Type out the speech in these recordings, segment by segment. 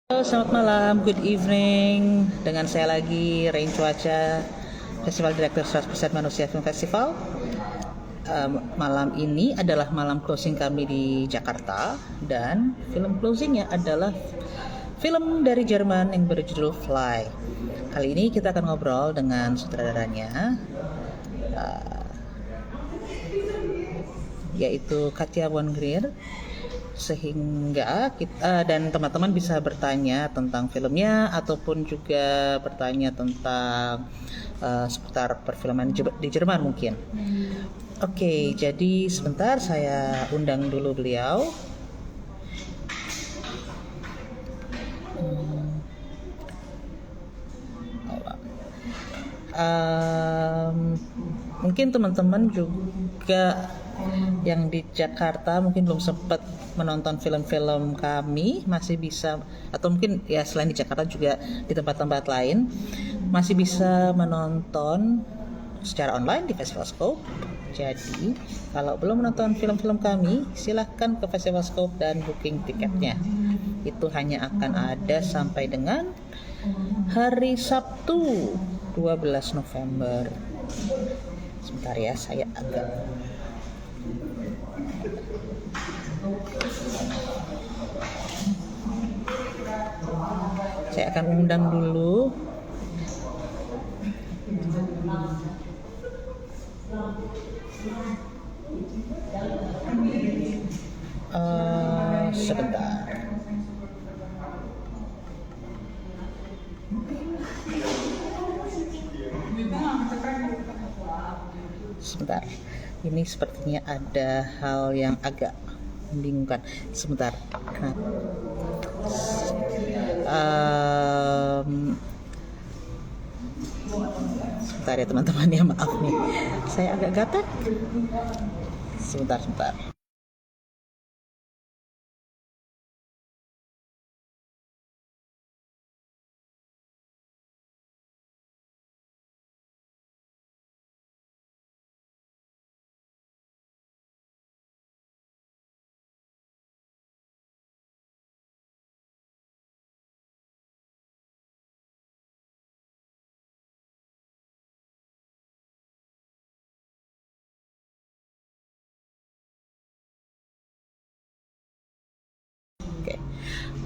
Halo, selamat malam, good evening. Dengan saya lagi, Rain Cuaca, Festival Director 100% Manusia Film Festival. Malam ini adalah malam closing kami di Jakarta, dan film closingnya adalah film dari Jerman yang berjudul Fly. Kali ini kita akan ngobrol dengan sutradaranya, yaitu Katja sehingga kita dan teman-teman bisa bertanya tentang filmnya ataupun juga bertanya tentang seputar perfilman di Jerman mungkin. Oke, jadi sebentar saya undang dulu beliau. Mungkin teman-teman juga yang di Jakarta mungkin belum sempat menonton film-film kami, masih bisa, atau mungkin ya selain di Jakarta juga di tempat-tempat lain masih bisa menonton secara online di Festival Scope. Jadi kalau belum menonton film-film kami, silahkan ke Festival Scope dan booking tiketnya. Itu hanya akan ada sampai dengan hari Sabtu 12 November. Sebentar ya, saya akan undang dulu. Sebentar. Sebentar. Ini sepertinya ada hal yang agak membingungkan. Sebentar. Sebentar ya teman-teman ya, maaf nih. Saya agak gatal. Sebentar.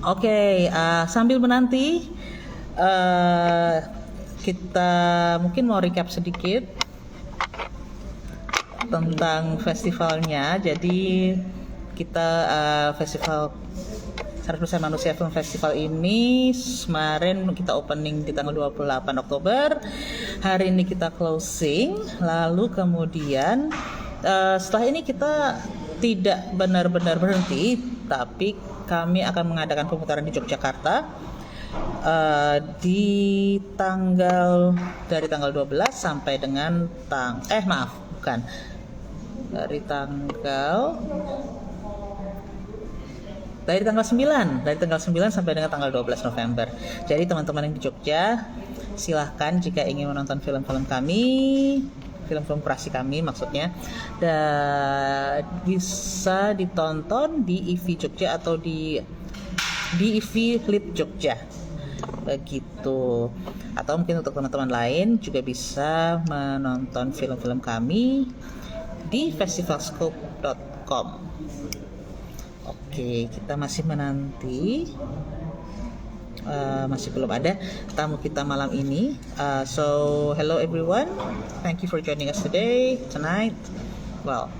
Oke, sambil menanti kita mungkin mau recap sedikit tentang festivalnya. Jadi kita festival 100% Manusia Film Festival ini kemarin kita opening di tanggal 28 Oktober. Hari ini kita closing. Lalu kemudian setelah ini kita tidak benar-benar berhenti, tapi kami akan mengadakan pemutaran di Yogyakarta dari tanggal 12 sampai dengan dari tanggal 9 sampai dengan tanggal 12 November. Jadi teman-teman yang di Jogja, silahkan jika ingin menonton film-film kami, film-film kurasi kami maksudnya, dan bisa ditonton di IV Jogja atau di IV Lit Jogja begitu. Atau mungkin untuk teman-teman lain juga bisa menonton film-film kami di festivalscope.com. Oke, kita masih menanti. Masih belum ada tamu kita malam ini. So hello everyone, thank you for joining us tonight. Well,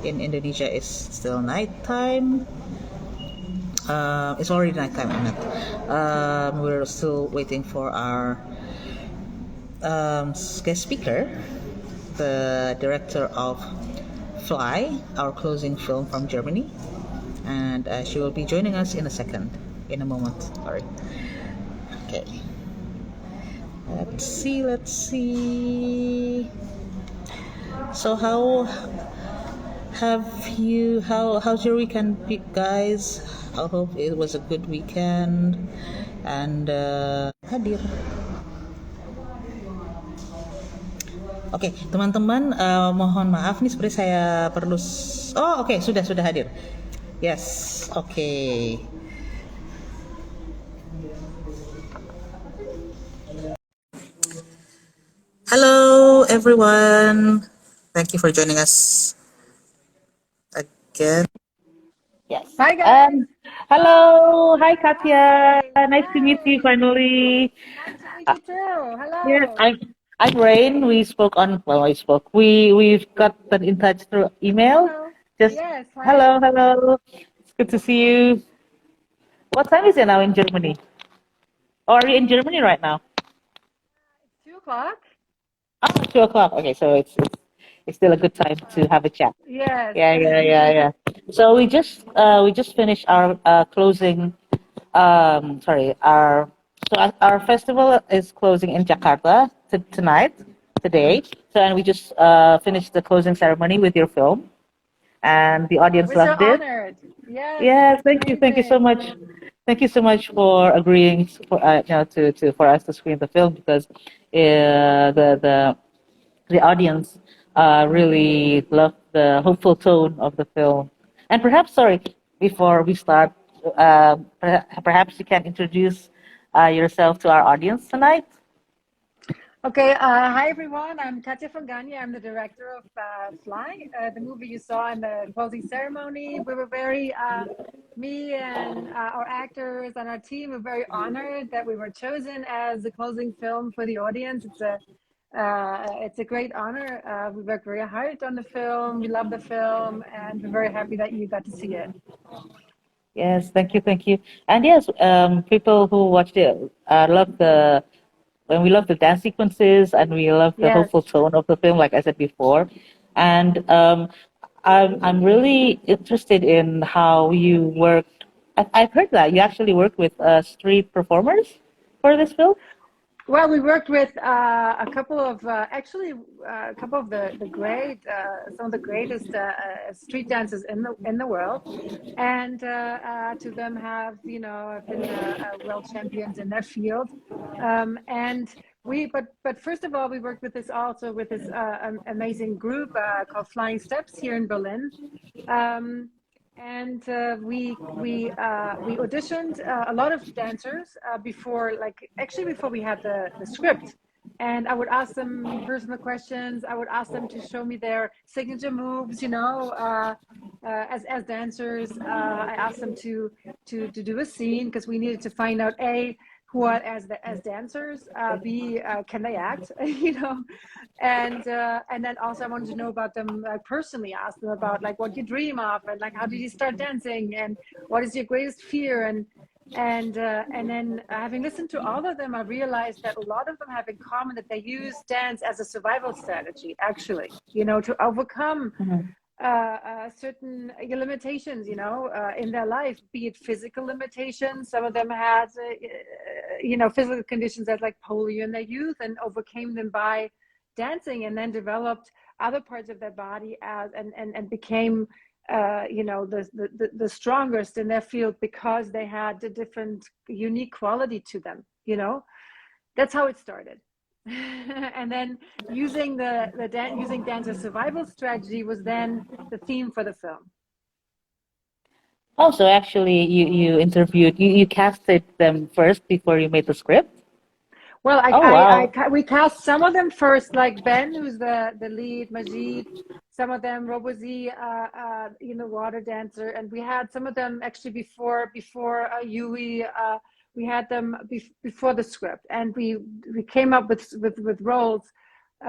in Indonesia it's still night time. It's already night time. We're still waiting for our guest speaker, the director of Fly, our closing film from Germany, and she will be joining us in a moment. Sorry. Okay. Let's see. So how's your weekend, guys? I hope it was a good weekend and hadir. Oke, teman-teman, mohon maaf nih seperti saya perlu sudah hadir. Yes, oke. Hello, everyone. Thank you for joining us again. Yes. Hi guys. Hello. Hi, Katya. Hi. Nice to meet you Hi. finally. Nice to meet Uh, you too. yes, Hello. I'm Rain. We spoke on, well, we spoke. We've gotten in touch through email. Hello. Just Yes. Hi. hello. It's good to see you. What time is it now in Germany? Or are you in Germany right now? It's 2 o'clock. Oh, 2 o'clock. Okay, so it's still a good time to have a chat. Yes. Yeah. So we just finished our closing. Sorry, our festival is closing in Jakarta tonight, today. So and we just finished the closing ceremony with your film, and the audience We're so loved it. honored. Yes, Yes, that's thank you so amazing. much. Thank you so much for agreeing for to for us to screen the film because the audience really loved the hopeful tone of the film. And perhaps, sorry, before we start, perhaps you can introduce yourself to our audience tonight. Okay, hi everyone. I'm Katja from Ganya. I'm the director of Fly, the movie you saw in the closing ceremony. We were very, me and our actors and our team were very honored that we were chosen as the closing film for the audience. It's a great honor. We worked very hard on the film. We love the film, and we're very happy that you got to see it. Yes, thank you. And yes, people who watched it love the when we love the dance sequences and we love the Yes. hopeful tone of the film, like I said before. And I'm really interested in how you worked. I've heard that you actually worked with street performers for this film. Well, we worked with a couple of a couple of the great some of the greatest street dancers in the world, and two of them have been world champions in their field, and but first of all we worked with this amazing group called Flying Steps here in Berlin. Um, and we auditioned a lot of dancers before, like actually before we had the script. And I would ask them personal questions. I would ask them to show me their signature moves. As dancers, I asked them to do a scene because we needed to find out a who are as dancers, b can they act, and then also I wanted to know about them personally. Ask them about like what you dream of and like how did you start dancing and what is your greatest fear, and then having listened to all of them, I realized that a lot of them have in common that they use dance as a survival strategy, actually, to overcome Mhm. certain limitations, in their life, be it physical limitations. Some of them had, physical conditions as like polio in their youth and overcame them by dancing, and then developed other parts of their body and became, the strongest in their field because they had a different, unique quality to them. That's how it started. And then using dance as survival strategy was then the theme for the film. Oh, so actually, you interviewed, you casted them first before you made the script. Well, Oh wow. we cast some of them first, like Ben, who's the lead, Majid. Some of them, Robozy, water dancer, and we had some of them actually before Yui. We had them before the script, and we came up with roles,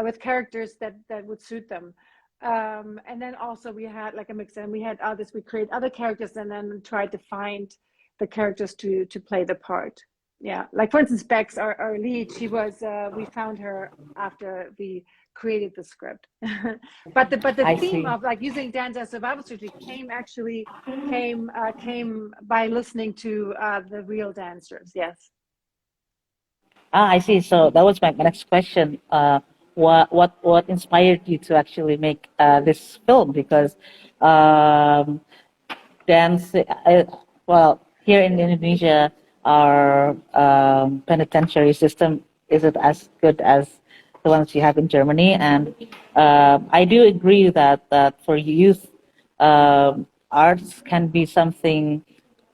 with characters that would suit them. And then also we had like a mix, and we had others. We create other characters, and then tried to find the characters to play the part. Yeah, like for instance, Bex, our lead, we found her after we created the script. But the I theme see. of like using dance as survival strategy came by listening to the real dancers. Yes. Ah, I see. So that was my next question. What inspired you to actually make this film? Because um, dance, well, here in Indonesia, our penitentiary system isn't as good as the ones you have in Germany, and I do agree that for youth, arts can be something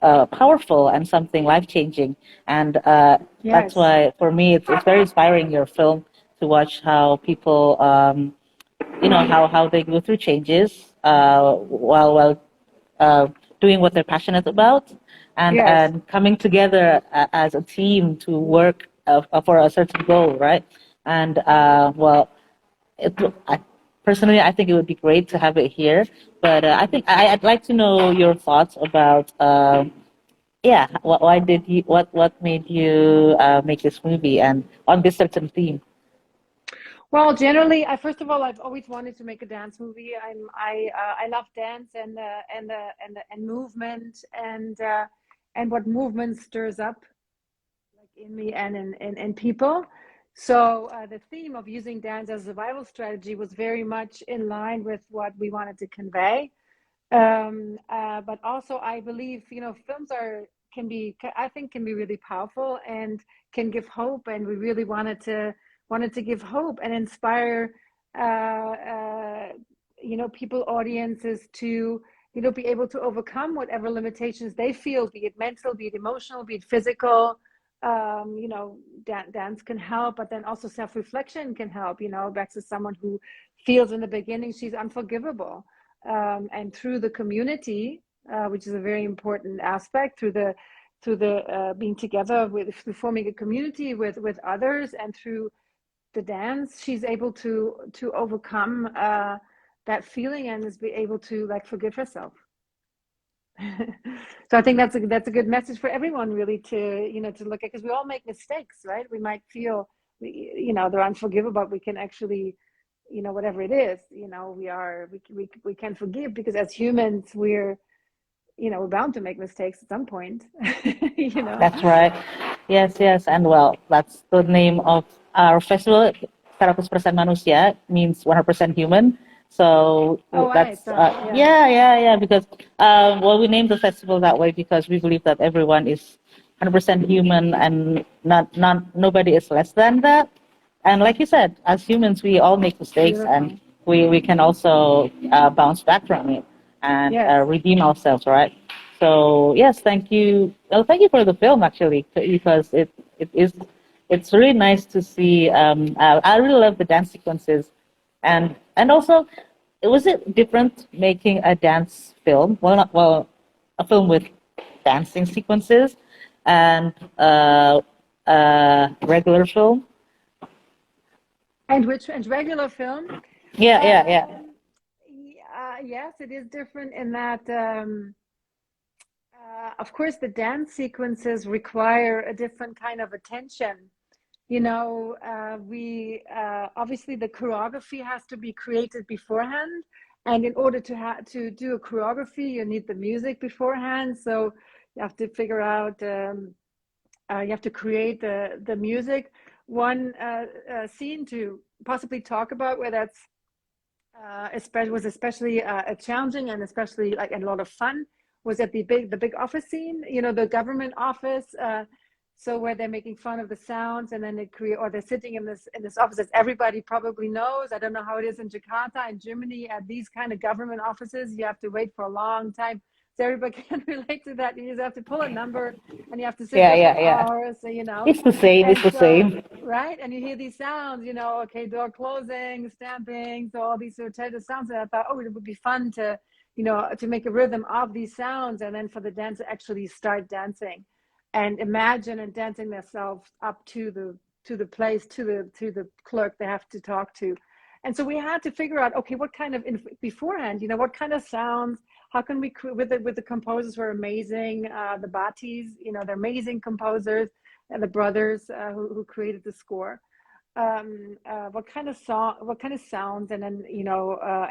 powerful and something life changing. And that's Yes. why, for me, it's very inspiring your film to watch how people, how they go through changes while doing what they're passionate about, and Yes. coming together as a team to work for a certain goal, right? And it, I, personally, I think it would be great to have it here. But I'd like to know your thoughts about, yeah, why did you, what made you make this movie and on this certain theme? Well, generally, I first of all, I've always wanted to make a dance movie. I love dance and movement and what movement stirs up like in me and in people. So the theme of using dance as a survival strategy was very much in line with what we wanted to convey. But also I believe, films are can be, I think, can be really powerful and can give hope. And we really wanted to give hope and inspire, uh, uh, people, audiences to, be able to overcome whatever limitations they feel, be it mental, be it emotional, be it physical. Dance can help, but then also self-reflection can help. Back to someone who feels in the beginning she's unforgivable, and through the community, which is a very important aspect, through the being together through forming a community with others, and through the dance, she's able to overcome that feeling and is be able to like forgive herself. So I think that's a good message for everyone, really, to look at, because we all make mistakes, right? We might feel, they're unforgivable, but we can actually, whatever it is, we can forgive, because as humans we're bound to make mistakes at some point. you know That's right. Yes, yes. And well, that's the name of our festival. 100% manusia means 100% human. So oh, right. that's, So yeah, yeah, yeah, yeah. Because, we named the festival that way because we believe that everyone is 100% human and not nobody is less than that. And like you said, as humans, we all make mistakes, and beautiful. we can also bounce back from it and Yes. redeem ourselves, right? So yes, thank you. Well, thank you for the film actually, because it's really nice to see. I really love the dance sequences, and also, was it different making a dance film? Well, not well, a film with dancing sequences and regular film. And regular film. Yeah, yeah, yeah. Yes, it is different in that, of course, the dance sequences require a different kind of attention. We obviously, the choreography has to be created beforehand, and in order to do a choreography, you need the music beforehand. So you have to figure out, you have to create the music. One scene to possibly talk about where that's especially challenging, and especially like a lot of fun, was at the big office scene, the government office. So where they're making fun of the sounds, and then they create, or they're sitting in this office that everybody probably knows. I don't know how it is in Jakarta, in Germany, at these kind of government offices. You have to wait for a long time, so everybody can relate to that. You just have to pull a number, and you have to sit Yeah, there for yeah, yeah. hours. It's the same. It's And the so, same. right, and you hear these sounds, okay, door closing, stamping, so all these repetitive sounds. And I thought, oh, it would be fun to make a rhythm of these sounds, and then for the dance to actually start dancing and imagine and dancing themselves up to the place, to the clerk they have to talk to. And so we had to figure out, okay, what kind of beforehand, what kind of sounds, how can we with the composers were amazing, the Batis, they're amazing composers, and the brothers who created the score. What kind of song, what kind of sounds, and then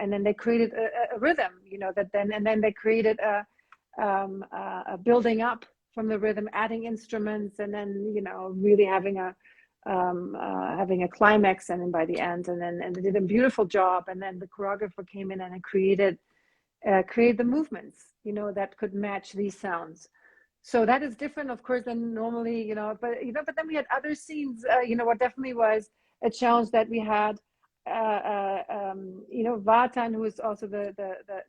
and then they created a rhythm, that then and then they created a building up from the rhythm, adding instruments, and then really having a climax, and then by the end, and they did a beautiful job. And then the choreographer came in and created the movements, that could match these sounds. So that is different, of course, than normally, but then we had other scenes. What definitely was a challenge that we had, Vatan, who is also the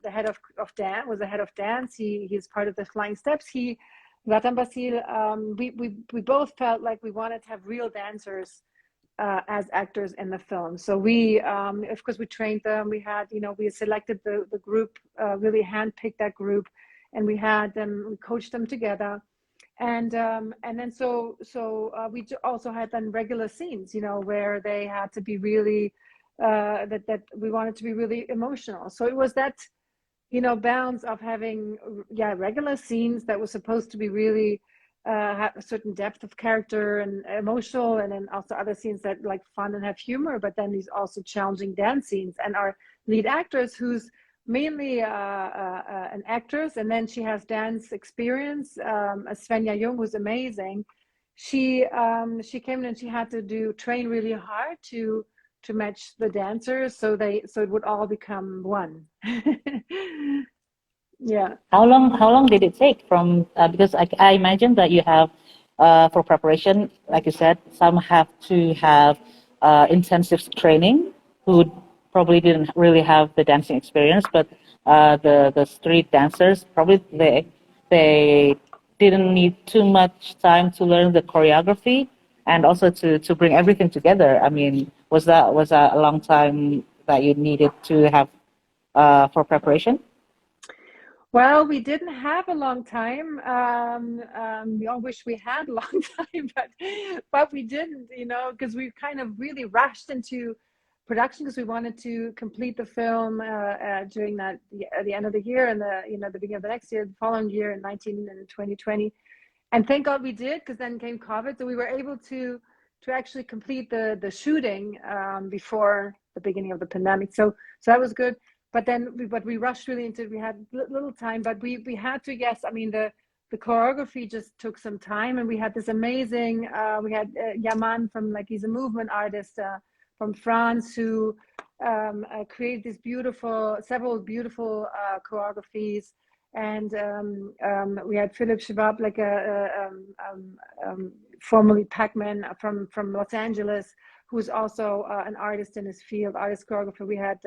head of dance, was the head of dance. He's part of the Flying Steps. Vatan Basil, we both felt like we wanted to have real dancers as actors in the film. So we, of course, we trained them. We had, we selected the group, really handpicked that group, and we had them, we coached them together. And then we also had then regular scenes, where they had to be really that we wanted to be really emotional. So it was that balance of having regular scenes that were supposed to be really have a certain depth of character and emotional, and then also other scenes that like fun and have humor, but then these also challenging dance scenes. And our lead actress, who's mainly an actress, and then she has dance experience, Svenja Jung, who's amazing. She came in and she had to train really hard to match the dancers, so it would all become one. Yeah. How long did it take from because I imagine that you have for preparation, like you said, some have to have intensive training who probably didn't really have the dancing experience, but the street dancers probably they didn't need too much time to learn the choreography and also to bring everything together. I mean, was that a long time that you needed to have for preparation? Well, we didn't have a long time. We all wish we had a long time, but we didn't, because we kind of really rushed into production because we wanted to complete the film during the end of the year and the beginning of the next year, the following year in 2020. And thank God we did, because then came COVID, so we were able to actually complete the shooting before the beginning of the pandemic. So that was good. But then we rushed really into it. We had little time, but we had to, yes. I mean, the choreography just took some time, and we had this amazing, we had Yaman he's a movement artist from France, who created several beautiful choreographies. And we had Philip Shabab, formerly Pac-Man from Los Angeles, who's also an artist in his field, artist choreographer. We had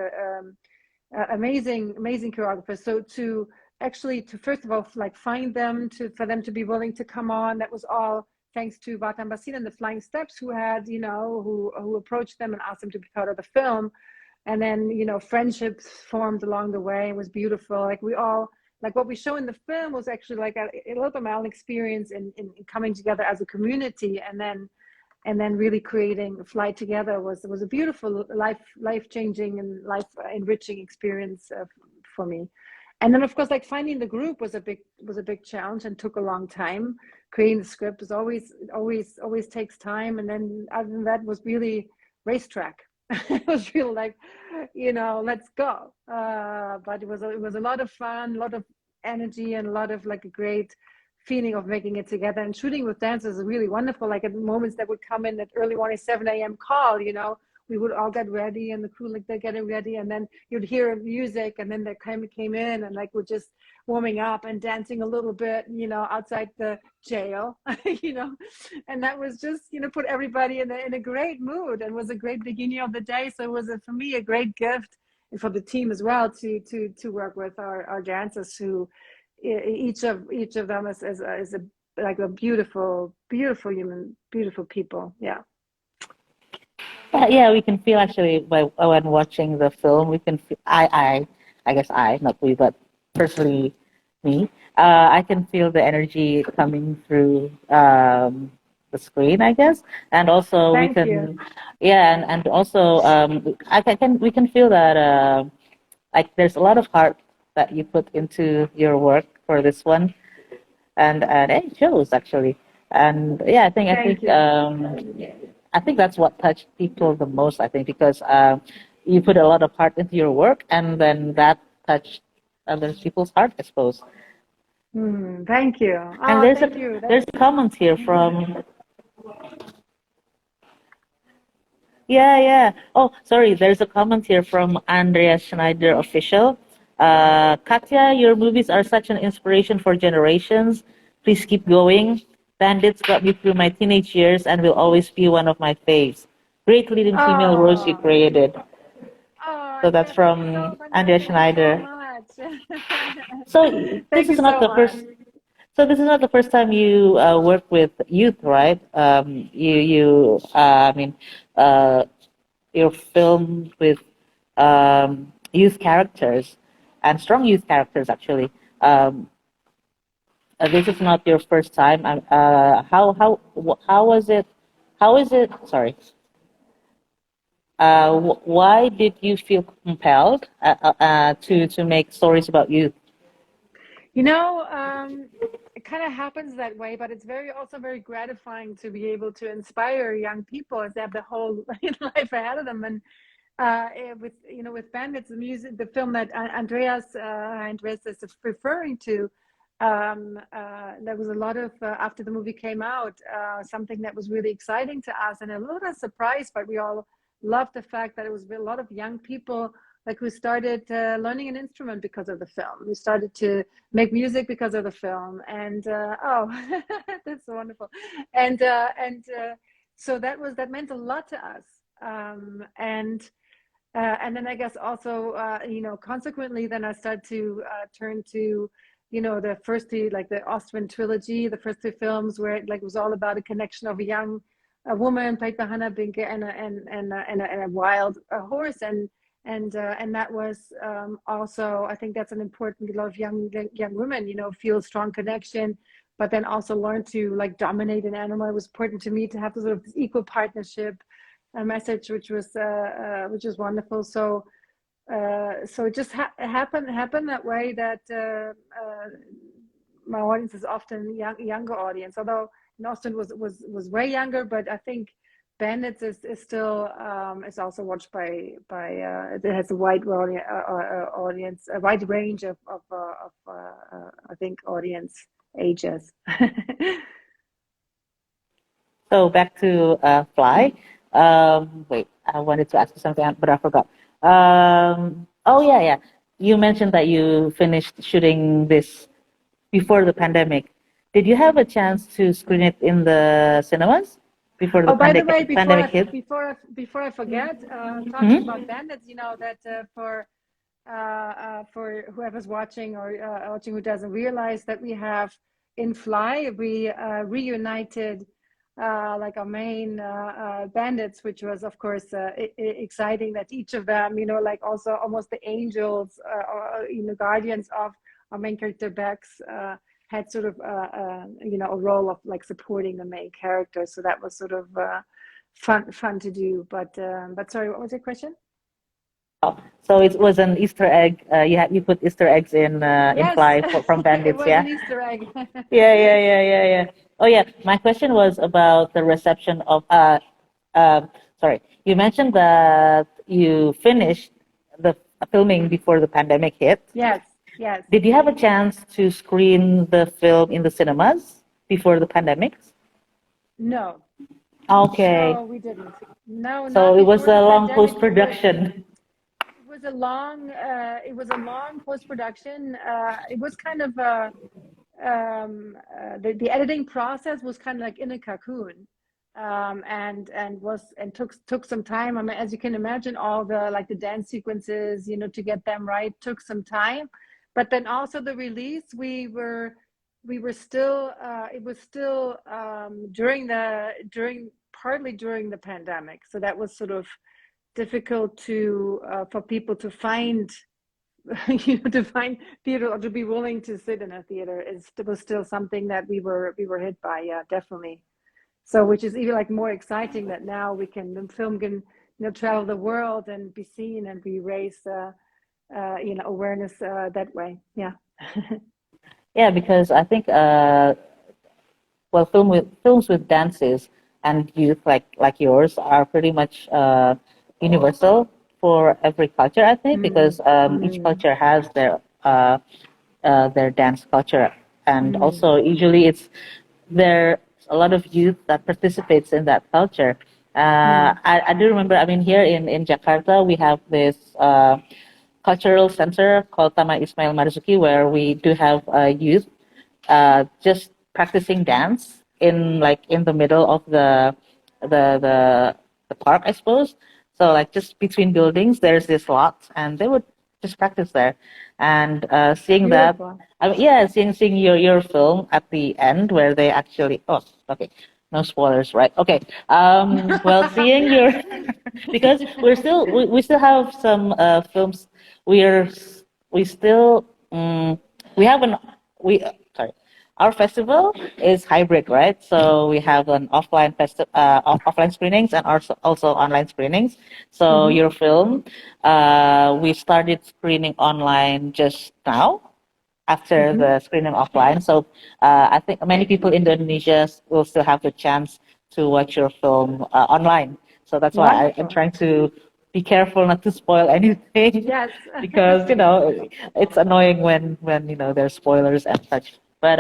amazing choreographers. So to first of all find them, for them to be willing to come on, that was all thanks to Vatan Basil and the Flying Steps, who had who approached them and asked them to be part of the film. And then friendships formed along the way. It was beautiful. What we show in the film was actually a little bit my own experience in coming together as a community, and then really creating Fly Together was a beautiful life-changing and life-enriching experience for me. And then of course, finding the group was a big challenge and took a long time. Creating the script is always takes time. And then other than that was really racetrack. It was really let's go. But it was a lot of fun, a lot of energy, and a lot of a great feeling of making it together. And shooting with dancers is really wonderful. At moments that would come in at early morning 7 a.m. call, we would all get ready, and the crew they're getting ready, and then you'd hear music, and then they came in and we're just warming up and dancing a little bit, outside the jail, and that was just put everybody in a great mood, and was a great beginning of the day. So it was for me a great gift, and for the team as well, to work with our dancers, who each of them is a beautiful human, beautiful people. Yeah. Yeah, we can feel actually when watching the film. We can feel, I guess not we, but personally me. I can feel the energy coming through the screen, I guess, and also Thank you. and also we can feel that there's a lot of heart that you put into your work for this one, and it shows actually. And yeah, Thank you. I think that's what touched people the most. I think because you put a lot of heart into your work, and then that touched other people's heart, I suppose. Thank you. And Thank you. there's a comment here from yeah. Oh, sorry. There's a comment here from Andrea Schneider official. Katja, your movies are such an inspiration for generations. Please keep going. Bandits got me through my teenage years and will always be one of my faves. Great leading female roles you created. So Oh, that's thank you from so much. Andrea Thank you so Schneider. much. So this Thank is you not so the much. first. So this is not the first time you work with youth, right? I mean, uh, you're filmed with youth characters and strong youth characters actually. Um, this is not your first time. How was it? How is it? Sorry. Why did you feel compelled to make stories about youth? You know, it kind of happens that way, but it's also very gratifying to be able to inspire young people as they have the whole life ahead of them. And with with Bandits, the music, the film that Andreas is referring to, there was a lot of after the movie came out, something that was really exciting to us and a little bit surprised, but we all loved the fact that it was a lot of young people like who started learning an instrument because of the film. We started to make music because of the film, and oh, that's wonderful, and so that meant a lot to us, and then I guess also, consequently, then I started to turn to, the first two, like the Austrian trilogy, the first two films where it like was all about a connection of a woman played by Hannah Binke and a wild horse, and that was also, I think that's an important. A lot of young women, feel a strong connection, but then also learn to like dominate an animal. It was important to me to have sort of this equal partnership a message which was wonderful. So it just happened that way that my audience is often younger audience, although in Austin was way younger, but I think Bandits is still is also watched by it has a wide audience, a wide range of I think audience ages. So back to Fly. Wait, I wanted to ask you something, but I forgot. Oh yeah, yeah. You mentioned that you finished shooting this before the pandemic. Did you have a chance to screen it in the cinemas before the Oh, by the way, pandemic hit? before I forget, talking Hmm. about Bandits, that for whoever's watching or watching who doesn't realize that we have in Fly, we reunited like our main bandits, which was of course exciting that each of them, like also almost the angels, or, guardians of our main character Bex, had sort of a role of like supporting the main character. So that was sort of fun to do. But sorry, what was your question? So it was an Easter egg. You put Easter eggs in Yes, Fly from it Bandits, was yeah. an Easter egg. Yeah. Oh yeah, my question was about the reception of sorry. You mentioned that you finished the filming before the pandemic hit. Yes, yes. Did you have a chance to screen the film in the cinemas before the pandemic? No, Okay. no, we didn't. No, So not it was before the a long pandemic. post production. It was a long post production. It was kind of the editing process was kind of like in a cocoon, and took some time. I mean, as you can imagine, all the like the dance sequences, to get them right took some time. But then also the release, we were still it was still partly during the pandemic, so that was sort of difficult to for people to find to find theater or to be willing to sit in a theater was still something that we were hit by. Yeah, definitely. So which is even like more exciting that now the film can travel the world and be seen, and we raise awareness that way. Yeah. Yeah, because I think well, films with dances and youth like yours are pretty much universal for every culture, I think, Mm, because each mm, culture has their dance culture, and mm, also usually it's there's a lot of youth that participates in that culture. mm, I do remember. I mean, here in Jakarta, we have this cultural center called Taman Ismail Marzuki, where we do have youth just practicing dance in the middle of the the park, I suppose. So like just between buildings, there's this lot, and they would just practice there. And seeing that, Beautiful. I mean, yeah, seeing your film at the end where they actually, oh, okay, no spoilers, right? Okay. Well, seeing your because we still have some films. We're we still we have an we sorry, our festival is hybrid, right? So we have an offline screenings and also online screenings. So Hmm. your film, we started screening online just now after Hmm. the screening offline. So I think many people in Indonesia will still have the chance to watch your film online. So that's why I'm Wonderful. trying to be careful not to spoil anything Yes. because it's annoying when there's spoilers and such. But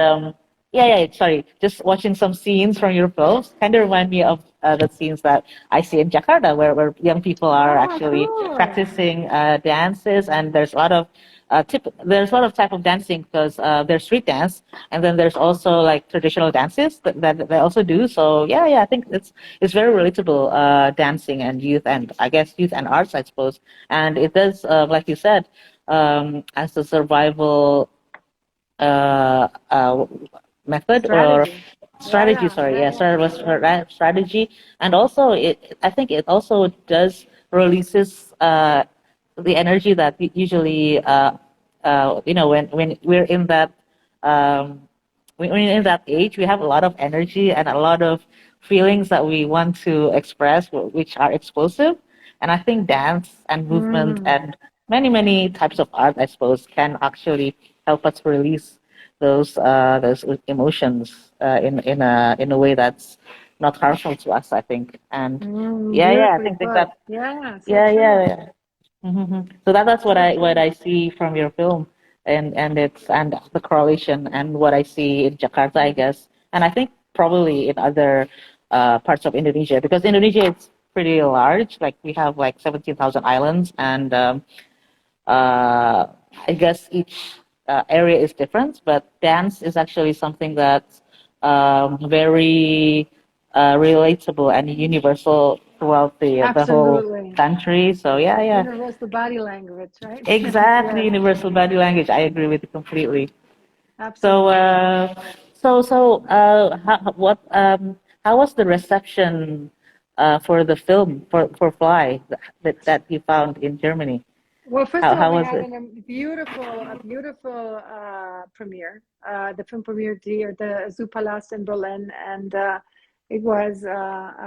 yeah, sorry. Just watching some scenes from your films kind of remind me of the scenes that I see in Jakarta, where young people are Oh, actually cool. practicing dances, and there's a lot of type of dancing because there's street dance, and then there's also like traditional dances that they also do. So yeah, I think it's very relatable dancing and youth, and I guess youth and arts, I suppose. And it does, like you said, as a survival uh, uh, method or Strategy. Yeah, strategy. yeah, Sorry, yeah, yeah, yeah, strategy, and also I think it also does releases the energy that usually when we're in that um, when we're in that age, we have a lot of energy and a lot of feelings that we want to express, which are explosive. And I think dance and yeah. movement and many types of art, I suppose, can actually help us release those emotions in a way that's not harmful to us, I think. And yeah, Beautifully I think put. that Yeah, so yeah, true. yeah. So that's what So I true. see from your film, and the correlation and what I see in Jakarta, I guess, and I think probably in other parts of Indonesia, because Indonesia is pretty large. Like we have like 17,000 islands, and uh, I guess each area is different, but dance is actually something that's very relatable and universal throughout the whole Absolutely. country. So yeah, Universal body language, right? exactly, Yes, universal body language. I agree with you completely. So absolutely. how was the reception for the film for Fly that you found in Germany? Well, first How of all, how we was had it? a beautiful premiere. The film premiere at the Zoopalast in Berlin, and it was an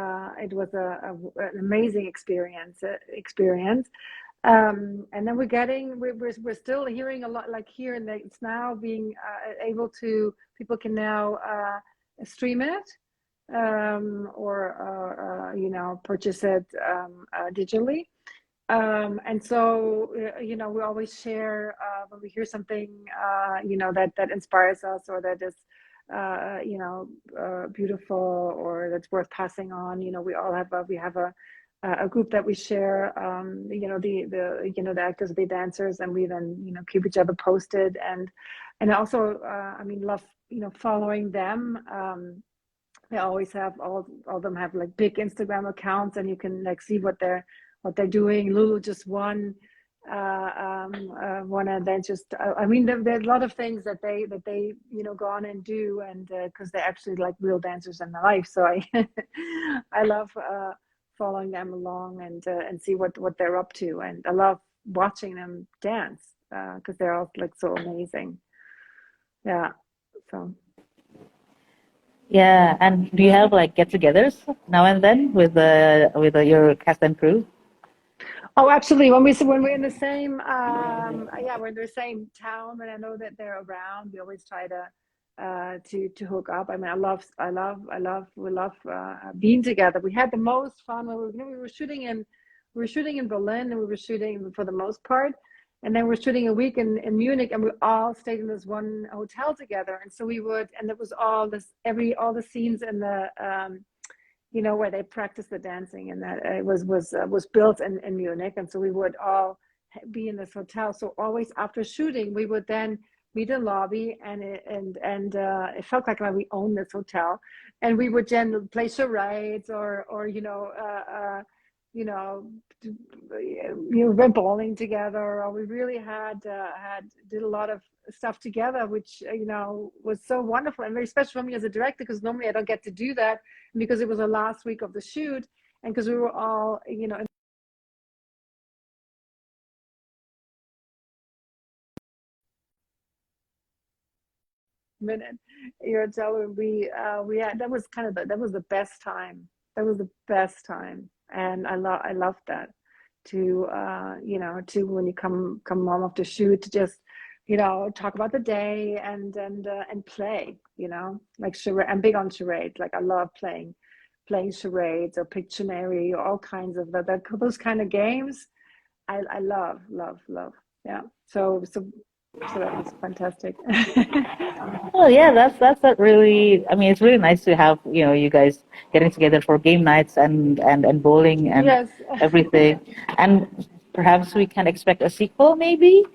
amazing experience. And then we're still hearing a lot, like here, and it's now being able to people can now stream it, or purchase it digitally. And so, we always share when we hear something, that inspires us, or that is, beautiful, or that's worth passing on. We have a group that we share, the actors, the dancers, and we then, keep each other posted. And also, I mean, love, following them. They always have all of them have like big Instagram accounts, and you can like see what they're doing. Lulu just won, and then just I mean, there's a lot of things that they go on and do, and because they're actually like real dancers in their life. So I I love following them along, and see what they're up to, and I love watching them dance because they're all like so amazing. Yeah. So. Yeah, and do you have like get-togethers now and then your cast and crew? Oh, absolutely. When we're in the same, yeah, we're in the same town, and I know that they're around. We always try to hook up. I mean, we love being together. We had the most fun when we were shooting in Berlin, and we were shooting for the most part, and then we're shooting a week in Munich, and we all stayed in this one hotel together. And so and it was all the scenes in the where they practiced the dancing, and that it was built in Munich, and so we would all be in this hotel. So always after shooting, we would then meet in lobby, and it felt like we owned this hotel, and we would then play charades, or went bowling together, or we really did a lot of stuff together, which was so wonderful and very special for me as a director, because normally I don't get to do that, because it was the last week of the shoot, and because we were all minute you're telling we had, that was kind of that was the best time. That was the best time, and I loved that, to to when you come home after shoot, to just talk about the day, and play, like charade. I'm big on charades. Like, I love playing charades or Pictionary, or all kinds of those kind of games. I love. Yeah. So that was fantastic. Oh yeah, that's that really. I mean, it's really nice to have you guys getting together for game nights and bowling and Yes. everything. And perhaps we can expect a sequel, maybe.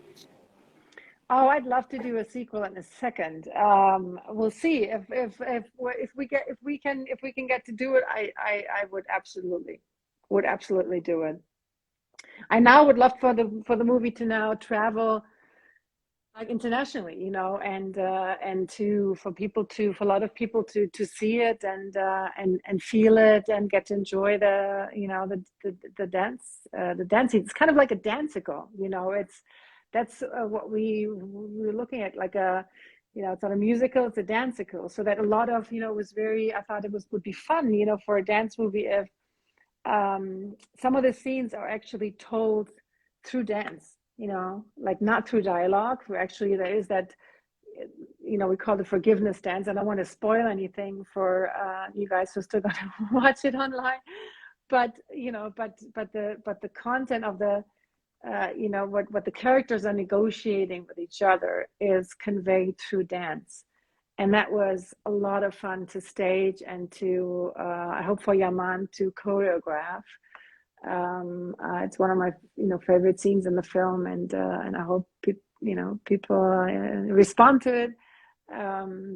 Oh, I'd love to do a sequel in a second. We'll see if we can get to do it. I would absolutely do it. I now would love for the movie to now travel, like, internationally, and to for people to for a lot of people to see it, and feel it, and get to enjoy the dance, the dancing. It's kind of like a danceicle, it's that's what we were looking at, like a it's not a musical, it's a danceicle. So that a lot of was very, I thought it would be fun, for a dance movie, if some of the scenes are actually told through dance, like not through dialogue. Where actually there is that, we call the forgiveness dance. I don't want to spoil anything for you guys who still got to watch it online, but but the content of the what the characters are negotiating with each other is conveyed through dance. And that was a lot of fun to stage, and to I hope for Yaman to choreograph. It's one of my favorite scenes in the film, and I hope people respond to it.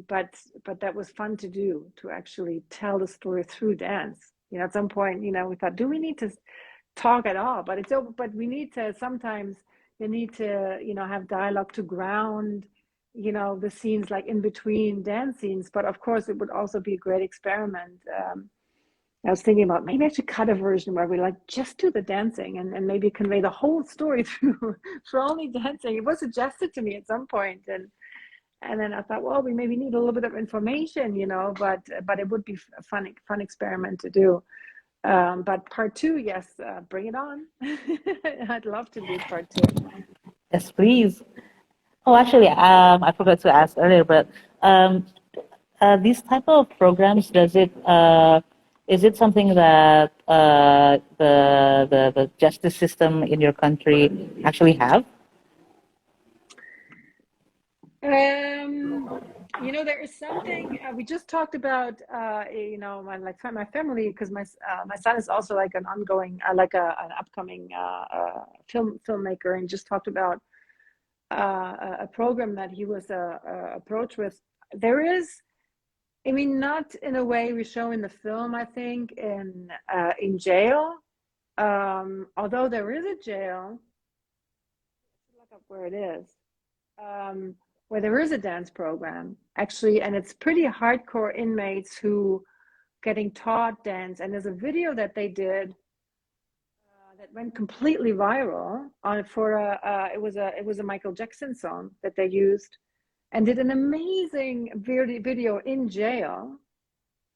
But that was fun to do, to actually tell the story through dance. At some point, we thought, do we need to talk at all? But we need to sometimes. You need to have dialogue to ground the scenes, like in between dance scenes. But of course, it would also be a great experiment. I was thinking about, maybe I should cut a version where we like just do the dancing, and maybe convey the whole story through for only dancing. It was suggested to me at some point, and then I thought, well, we maybe need a little bit of information, but it would be a fun experiment to do. But part two, yes, bring it on. I'd love to do part two. Yes, please. Oh, actually, I forgot to ask earlier, but these type of programs, is it something that the justice system in your country actually have? There is something we just talked about. My family, because my son is also like an ongoing, an upcoming filmmaker, and just talked about a program that he was approached with. There is, I mean, not in a way we show in the film, I think, in jail. Although there is a jail, look up where it is, where there is a dance program, actually, and it's pretty hardcore inmates who getting taught dance. And there's a video that they did that went completely viral it was a Michael Jackson song that they used, and did an amazing video in jail.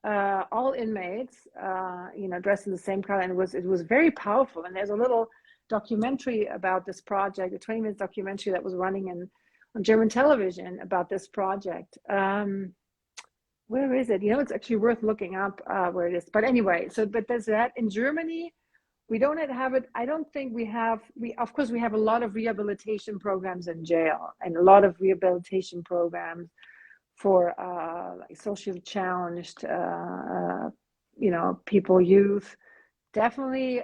All inmates, dressed in the same color, and it was very powerful. And there's a little documentary about this project, a 20-minute documentary that was running on German television about this project. Where is it? It's actually worth looking up where it is. But anyway, but there's that in Germany. We don't have it. I don't think we have. Of course, we have a lot of rehabilitation programs in jail, and a lot of rehabilitation programs for socially challenged, people, youth. Definitely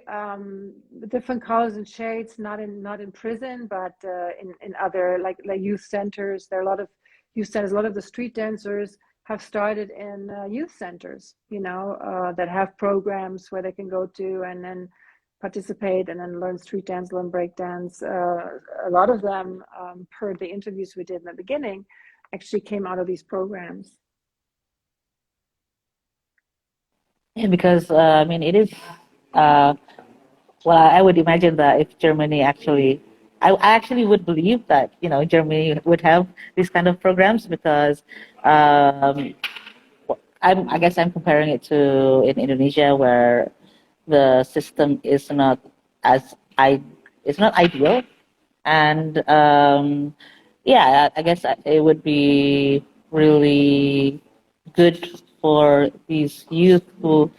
different colors and shades. Not in prison, but in other like youth centers. There are a lot of youth centers. A lot of the street dancers have started in youth centers. That have programs where they can go to, and then participate and then learn street dance, learn break dance. A lot of them, per the interviews we did in the beginning, actually came out of these programs. Yeah, because I mean, it is. Uh, well, I would imagine that if Germany actually, I actually would believe that Germany would have these kind of programs because um, I guess I'm comparing it to in Indonesia where the system is not as it's not ideal, and yeah, I guess it would be really good for these youth who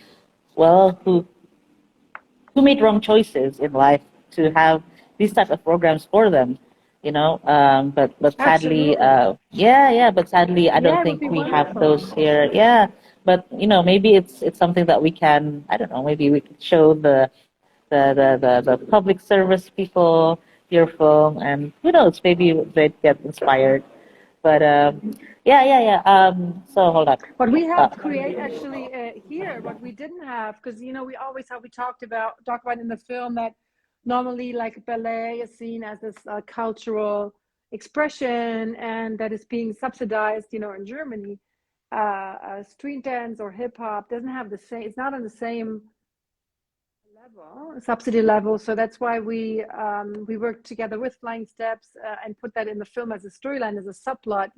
made wrong choices in life to have these type of programs for them, but sadly, Absolutely. but sadly, I don't Yeah, it would think be we have those wonderful. here. Yeah, but maybe it's something that we can. I don't know. Maybe we could show the public service people your film, and who knows, maybe they'd get inspired. But yeah. So hold on. What we Uh, helped create actually here, what we didn't have, because we always how we talk about in the film that normally like ballet is seen as this cultural expression and that is being subsidized, in Germany. Street dance or hip hop doesn't have the same. It's not on the same level, subsidy level. So that's why we worked together with Flying Steps and put that in the film as a storyline, as a subplot.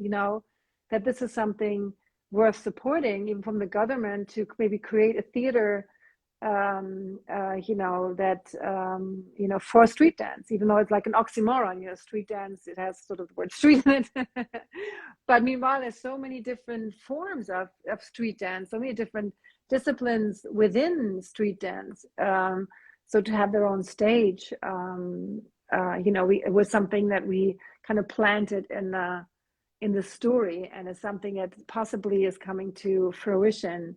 That this is something worth supporting, even from the government, to maybe create a theater. That for street dance, even though it's like an oxymoron. Street dance, it has sort of the word street in it. But meanwhile, there's so many different forms of street dance, so many different disciplines within street dance. So to have their own stage, it was something that we kind of planted in the story, and it's something that possibly is coming to fruition.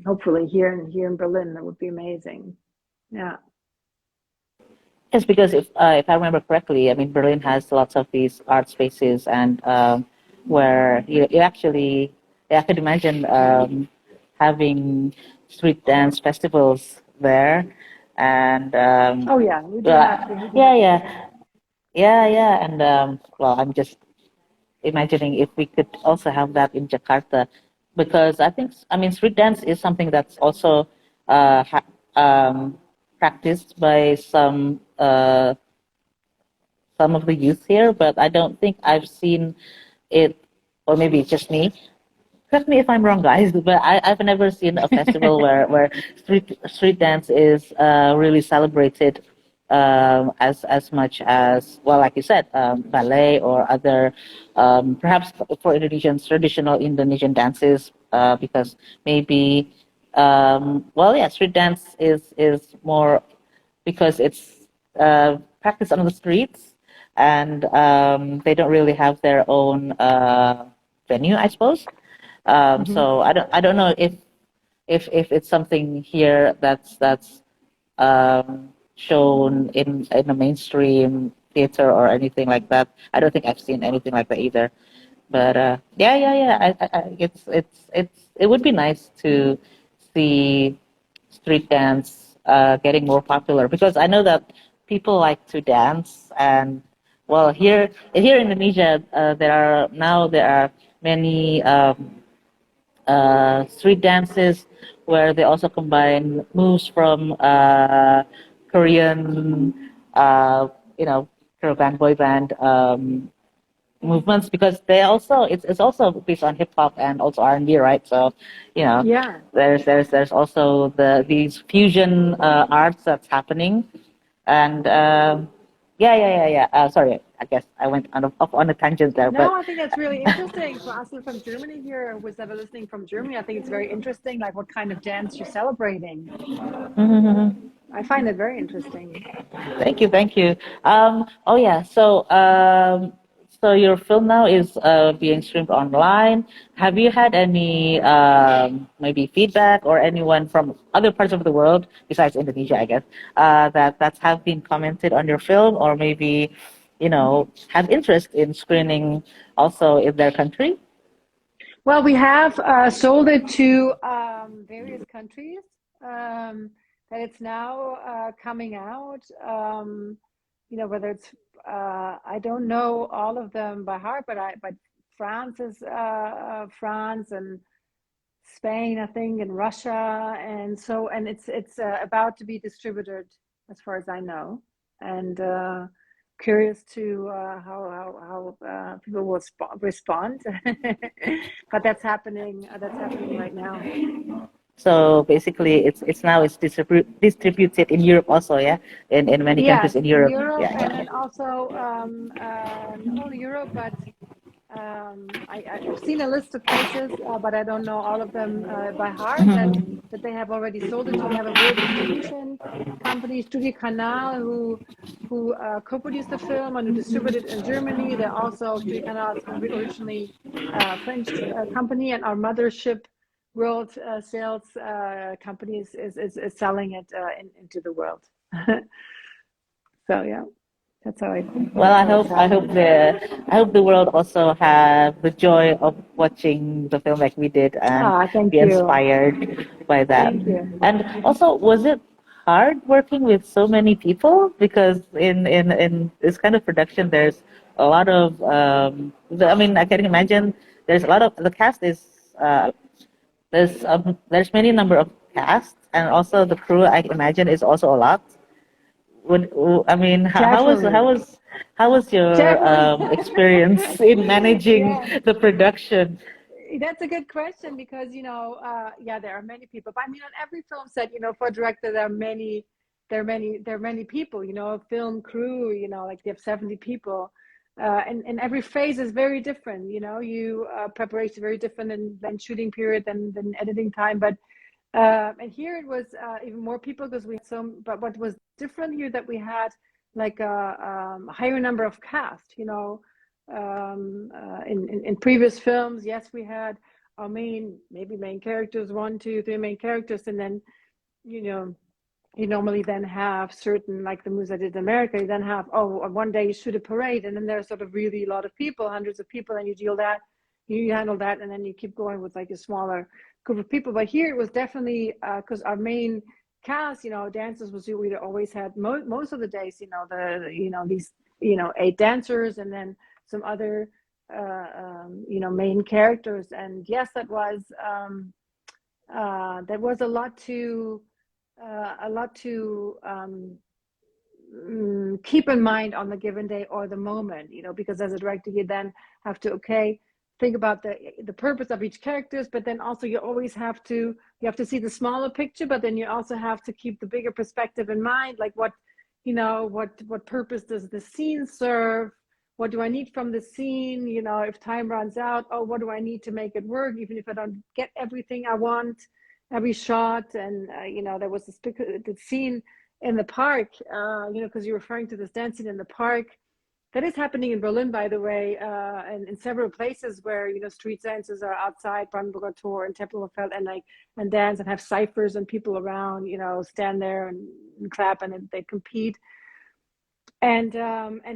Hopefully here in Berlin, that would be amazing. Yeah. Yes, because if I remember correctly, I mean Berlin has lots of these art spaces and where you actually I could imagine having street dance festivals there, and Oh yeah, we do well, have we do yeah, have that. yeah, yeah, and well, I'm just imagining if we could also have that in Jakarta, because I mean street dance is something that's also practiced by some of the youth here, but I don't think I've seen it, or maybe it's just me. Correct me if I'm wrong, guys, but I've never seen a festival where street dance is really celebrated as much as, well, like you said, ballet or other perhaps for Indonesians, traditional Indonesian dances, because maybe well, yeah, street dance is more because it's practiced on the streets, and they don't really have their own venue, I suppose. Hmm. So I don't know if it's something here that's shown in a mainstream theater or anything like that. I don't think I've seen anything like that either. But yeah. It would be nice to see street dance getting more popular because I know that people like to dance, and well, here in Indonesia there are many street dances where they also combine moves from Korean, you know, girl band, boy band movements because it's also based on hip hop and also R&B, right? So, you know, Yeah. there's also these fusion arts that's happening, and yeah. Sorry, I guess I went off on a tangent there, but No, I think that's really interesting for us from Germany here, who's ever listening from Germany. I think it's very interesting, like what kind of dance you're celebrating. Mhm. I find it very interesting. Thank you. Oh yeah, so your film now is being streamed online. Have you had any maybe feedback or anyone from other parts of the world besides Indonesia, I guess, that have been commented on your film or maybe, have interest in screening also in their country? Well, we have sold it to various countries. Um, that it's now coming out. Whether it's I don't know all of them by heart, but France is France and Spain, I think, and Russia, and it's about to be distributed, as far as I know, and curious to how people will respond, but that's happening. That's happening right now. So basically, it's distributed in Europe also, yeah, in many Yes, countries in in Europe. Europe, Yeah, and yeah, then also not only Europe, but I've seen a list of places, but I don't know all of them by heart. That they have already sold it to. They have a world distribution company, Studio Canal, who co-produced the film and who distributed it in Germany. They're also Studio Canal is originally a French company, and our mothership world sales company is selling it into the world. So yeah, that's how I. Well, That's how it's happening. I hope the world also have the joy of watching the film like we did and Ah, be thank you. inspired by that. Thank you. And also, was it hard working with so many people? Because in this kind of production, there's a lot of I mean, I can imagine there's a lot of the cast is there's many number of cast, and also the crew, I imagine, is also a lot. Would I mean, Definitely. how was your Definitely. experience in managing Yeah, the production? that's a good question because, yeah, there are many people. But I mean, on every film set, for a director, there are many people, film crew, like they have 70 people. And every phase is very different, preparation very different than shooting period than editing time. But and here it was even more people because we had some. But what was different here that we had like a higher number of cast. In previous films, yes, we had our main characters, one, two, three main characters, and then you know you normally then have certain, like the movies I did in America. You then have, one day you shoot a parade, and then there's sort of really a lot of people, hundreds of people, and you handle that, and then you keep going with like a smaller group of people. But here it was definitely because our main cast, dancers was we always had most of the days, these 8 dancers, and then some other main characters. And yes, that was a lot to keep in mind on the given day or the moment, because as a director you then have to think about the purpose of each characters, but then also you have to see the smaller picture, but then you also have to keep the bigger perspective in mind, like what purpose does the scene serve, what do I need from the scene, if time runs out, what do I need to make it work, even if I don't get everything I want every shot. And there was the scene in the park, because you're referring to this dancing in the park. That is happening in Berlin, by the way, and in several places where street dancers are outside Brandenburger Tor and Tempelhof and dance and have ciphers and people around, stand there and clap and they compete. And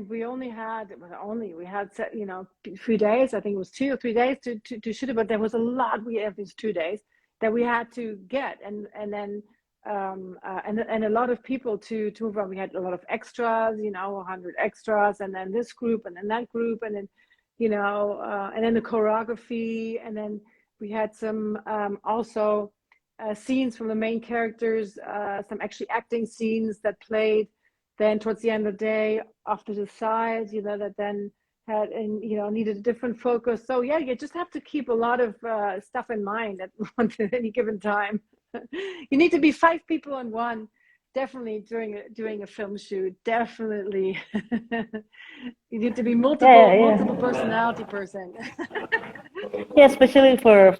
we had 3 days. I think it was 2 or 3 days to shoot it, but there was a lot. We have these 2 days that we had to get, and a lot of people to from. We had a lot of extras, 100 extras, and then this group, and then that group, and then and then the choreography, and then we had some also scenes from the main characters, some actually acting scenes that played then towards the end of the day off to the side, that then had and needed a different focus. So yeah, you just have to keep a lot of stuff in mind at any given time. You need to be 5 people in one, definitely during a film shoot. Definitely, you need to be Yeah, multiple yeah, personality person. yeah. Especially for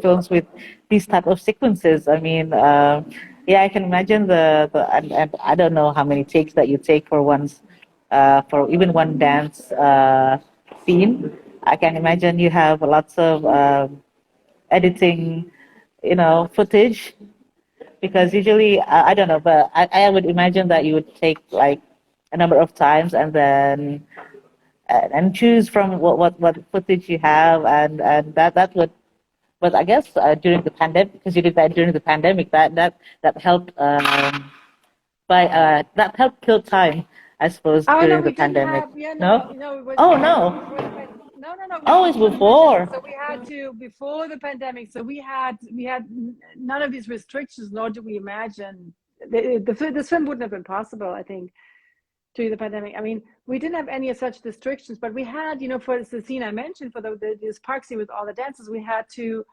films with these type of sequences. I mean, yeah, I can imagine and I don't know how many takes that you take for for even one dance scene. I can imagine you have lots of editing, footage, because usually I don't know, but I would imagine that you would take like a number of times and then and choose from what footage you have, and that would, But I guess during the pandemic, because you did that during the pandemic, that helped that helped kill time, I suppose, Oh no, during the we didn't pandemic. have. Yeah, No? no, Oh it was no! before the no, no, no. It was Oh, it's before the pandemic. before. So we had to before the pandemic. So we had none of these restrictions. Nor do we imagine the swim wouldn't have been possible. I think during the pandemic. I mean, we didn't have any such restrictions, but we had, for the scene I mentioned, for this park scene with all the dancers, we had to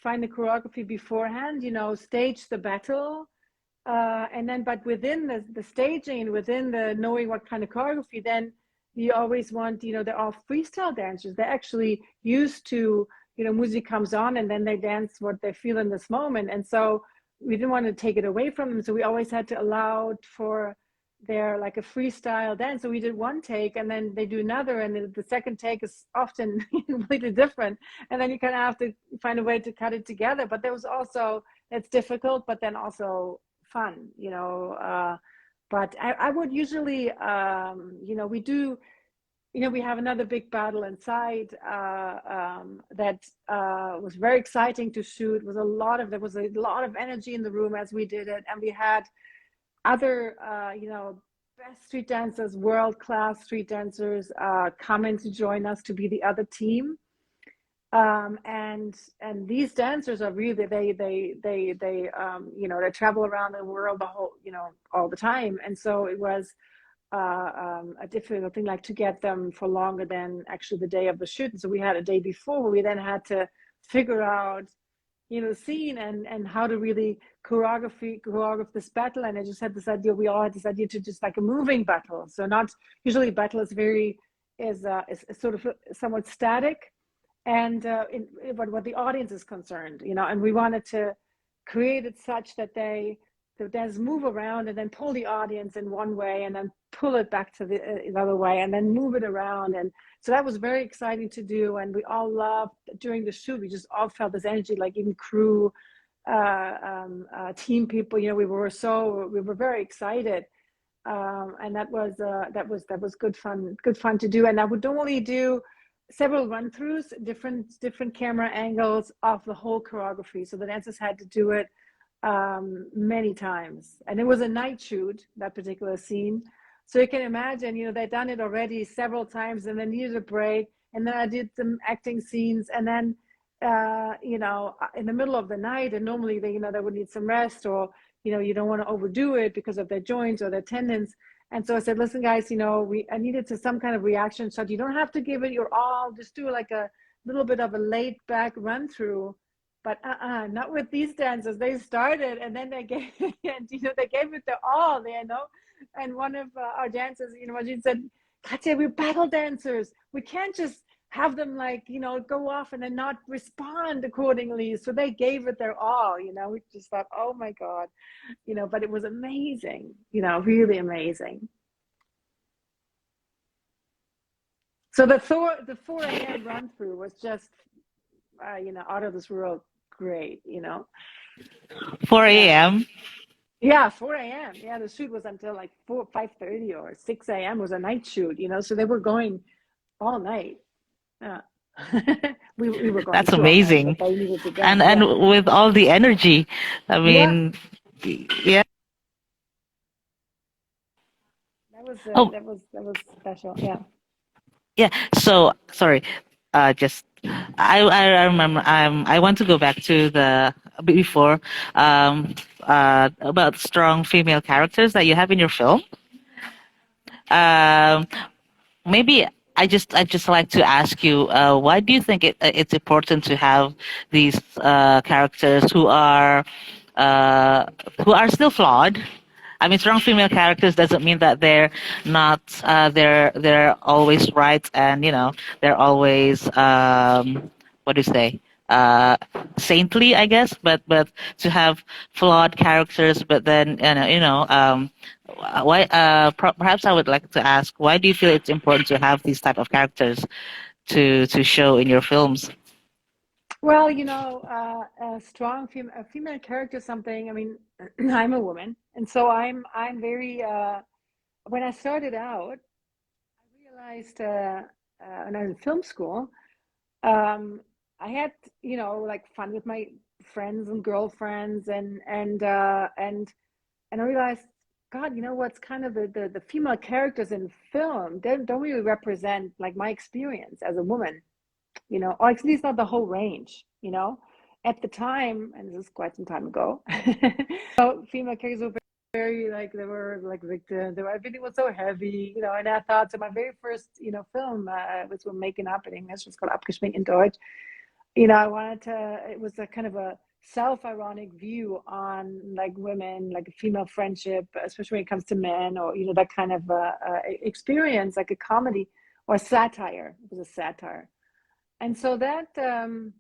find the choreography beforehand. Stage the battle. And then, but within the staging and within the knowing what kind of choreography, then you always want, they're all freestyle dancers. They're actually used to, music comes on and then they dance what they feel in this moment. And so we didn't want to take it away from them. So we always had to allow for their like a freestyle dance. So we did one take and then they do another. And the second take is often completely different. And then you kind of have to find a way to cut it together. But there was also, it's difficult, but then also fun, but I would usually, we do, we have another big battle inside that was very exciting to shoot. There was a lot of energy in the room as we did it, and we had other, best street dancers, world-class street dancers, come in to join us to be the other team. And these dancers are really they travel around the world the whole all the time, and so it was a difficult thing like to get them for longer than actually the day of the shoot. And so we had a day before where we then had to figure out the scene and how to really choreograph this battle. And I just had this idea. We all had this idea to just like a moving battle. So not usually battle is is sort of somewhat static. And what the audience is concerned, and we wanted to create it such that the dancers move around and then pull the audience in one way and then pull it back to the other way and then move it around. And so that was very exciting to do. And we all loved during the shoot, we just all felt this energy, like even crew, team people, we were very excited. And that was good fun to do. And I would normally do several run-throughs, different camera angles of the whole choreography. So the dancers had to do it many times. And it was a night shoot, that particular scene. So you can imagine, they'd done it already several times and they needed a break. And then I did some acting scenes and then, in the middle of the night, and normally they would need some rest or, you don't want to overdo it because of their joints or their tendons. And so I said, listen, guys, I needed some kind of reaction shot. You don't have to give it your all. Just do like a little bit of a laid back run through. But not with these dancers. They started and then they gave they gave it their all, And one of our dancers, she said, Katja, we're battle dancers. We can't just have them go off and then not respond accordingly. So they gave it their all, We just thought, oh my God. But it was amazing, really amazing. So the 4 a.m. run through was just, out of this world great, 4 Yeah. a.m. Yeah, 4 a.m. Yeah, the shoot was until like 5:30 or 6 a.m. was a night shoot, So they were going all night. Yeah. we were going That's too all night, but amazing. they needed to And dance. Yeah. and with all the energy, I Yeah. mean, yeah. That was Oh, special. Yeah. yeah. So sorry. Just I remember. I want to go back to the before about strong female characters that you have in your film. Um, Maybe I just like to ask you, why do you think it's important to have these characters uh, who are still flawed? I mean, strong female characters doesn't mean that they're not they're always right and they're always what do you say, uh, saintly, I guess. But to have flawed characters, but then why perhaps I would like to ask, why do you feel it's important to have these type of characters to show in your films? Well, a strong female character, something. I mean, I'm a woman, and so I'm very. When I started out, I realized when I was in film school, I had, like fun with my friends and girlfriends, and I realized, God, what's kind of the female characters in film, they don't really represent like my experience as a woman, or at least not the whole range, at the time, and this is quite some time ago. So female characters were very like, they were like victims. Everything was so heavy, and I thought, so my very first, film, was when Making Up in English, was called Abgeschminkt in Deutsch. I wanted to, it was a kind of a self-ironic view on like women, like a female friendship, especially when it comes to men, or, that kind of experience, like a comedy or satire. It was a satire. And so that, so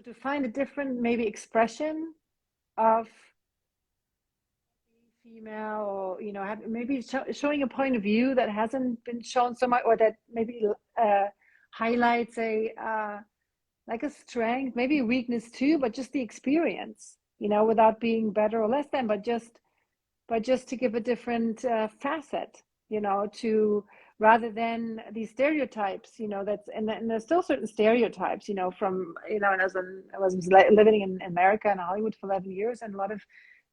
to find a different maybe expression of female, or, maybe showing a point of view that hasn't been shown so much, or that maybe highlights like a strength, maybe a weakness too, but just the experience, without being better or less than, but just to give a different facet, to, rather than these stereotypes, and there's still certain stereotypes, from, and I was living in America and Hollywood for 11 years, and a lot of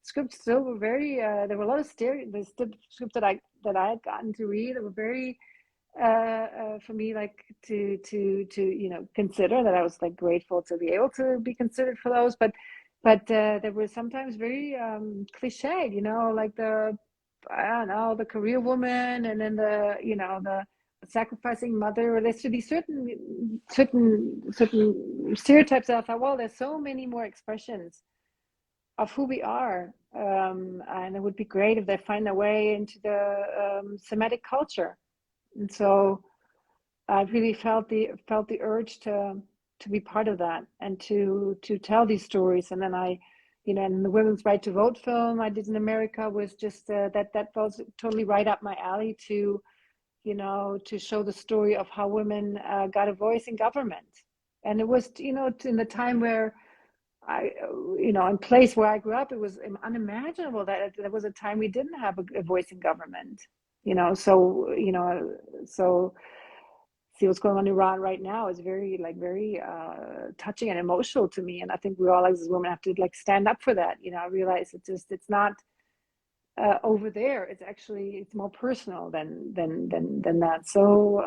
scripts still were very, there were a lot of the scripts that I had gotten to read that were very, for me, like to consider, that I was like grateful to be able to be considered for those, but they were sometimes very cliched, like I don't know, the career woman, and then the sacrificing mother, or there should be certain stereotypes that I thought, well, there's so many more expressions of who we are, and it would be great if they find their way into the Semitic culture. And so I really felt the urge to be part of that, and to tell these stories. And then and the women's right to vote film I did in America was just that was totally right up my alley, to to show the story of how women got a voice in government. And it was, in the time where I, in place where I grew up, it was unimaginable that there was a time we didn't have a voice in government. So see what's going on in Iran right now is very touching and emotional to me. And I think we all as women have to like stand up for that. I realize it's not over there. It's more personal than that. So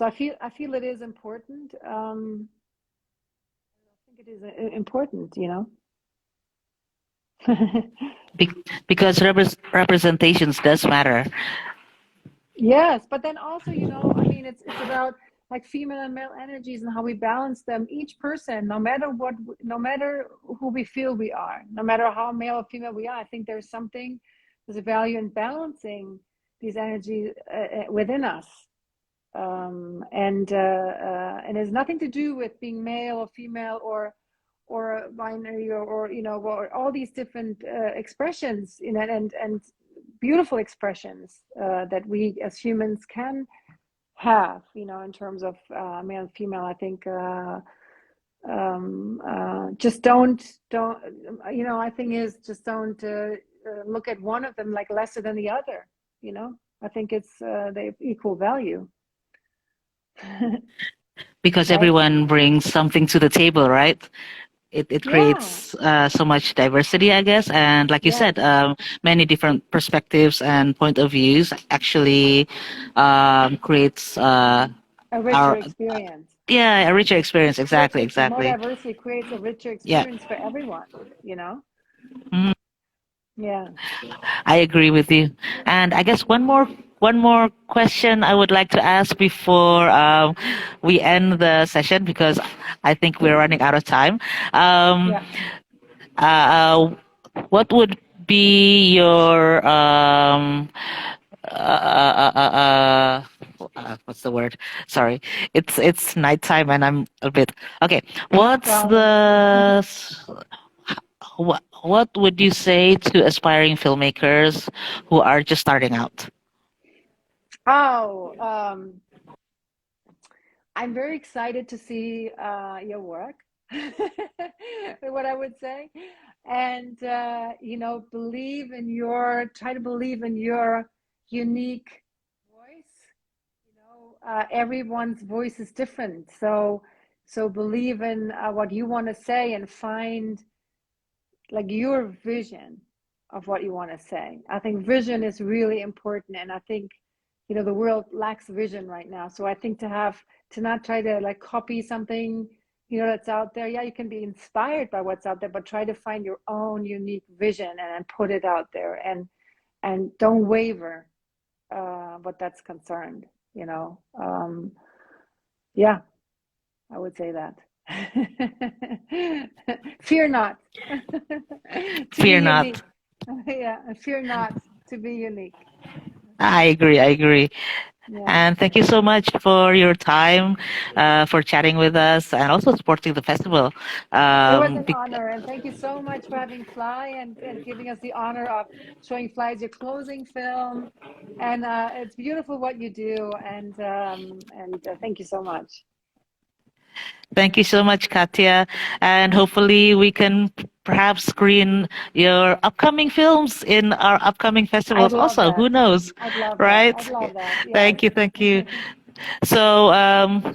I feel it is important. I think it is important. Because representations does matter. Yes, but then also, I mean, it's about like female and male energies and how we balance them. Each person, no matter no matter who we feel we are, no matter how male or female we are, I think there's a value in balancing these energies within us. And it has nothing to do with being male or female, or binary, or all these different expressions, and beautiful expressions that we as humans can have, in terms of male and female. I think just don't I think is just don't look at one of them like lesser than the other. I think it's they have equal value. Because Right? everyone brings something to the table, right? It Yeah. creates so much diversity, I guess, and like you Yes. said, many different perspectives and point of views actually creates A richer our experience. yeah, a richer experience. Exactly, Exactly. More exactly. diversity creates a richer Yeah. experience for everyone, you know? Mhm. Yeah. I agree with you. And I guess one more question I would like to ask before we end the session, because I think we're running out of time. Um, Yeah. uh, what would be your what's the word? Sorry, it's nighttime and I'm a bit okay. No What's problem. the what would you say to aspiring filmmakers who are just starting out? Oh, I'm very excited to see your work. What I would say, and try to believe in your unique voice. Everyone's voice is different, so So believe in what you want to say and find like your vision of what you want to say. I think vision is really important, and I think the world lacks vision right now. So I think to not try to like copy something that's out there. Yeah, you can be inspired by what's out there, but try to find your own unique vision and put it out there, and don't waver what that's concerned. Yeah, I would say that. Fear not to be Fear unique. not. Yeah, fear not to be unique. I agree. I agree. Yeah. And thank you so much for your time, for chatting with us, and also supporting the festival. It was an Be- honor, and thank you so much for having Fly and giving us the honor of showing Fly as your closing film. And it's beautiful what you do, and thank you so much. Thank you so much, Katya. And hopefully we can perhaps screen your upcoming films in our upcoming I'd festivals love also. that. Who knows? I'd love that. Right? I'd love that. Yes. Thank you. Thank you. So,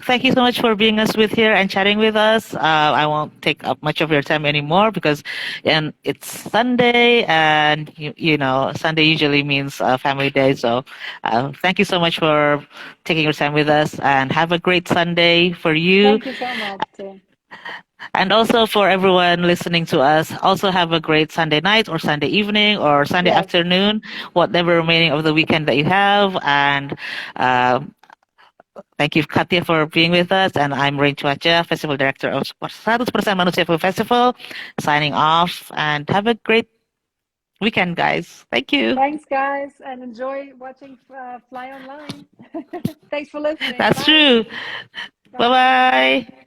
thank you so much for being us with here and chatting with us. I won't take up much of your time anymore because, and it's Sunday, and Sunday usually means family day. So, thank you so much for taking your time with us, and have a great Sunday for you, Thank you so much, too. and also for everyone listening to us. Also, have a great Sunday night, or Sunday evening, or Sunday Yes. afternoon, whatever remaining of the weekend that you have, and. Thank you, Katya, for being with us. And I'm Rain Chuacha, Festival Director of 100% Manusia Film Festival, signing off. And have a great weekend, guys. Thank you. Thanks, guys, and enjoy watching Fly Online. Thanks for listening. That's Bye. true. Bye Bye. bye.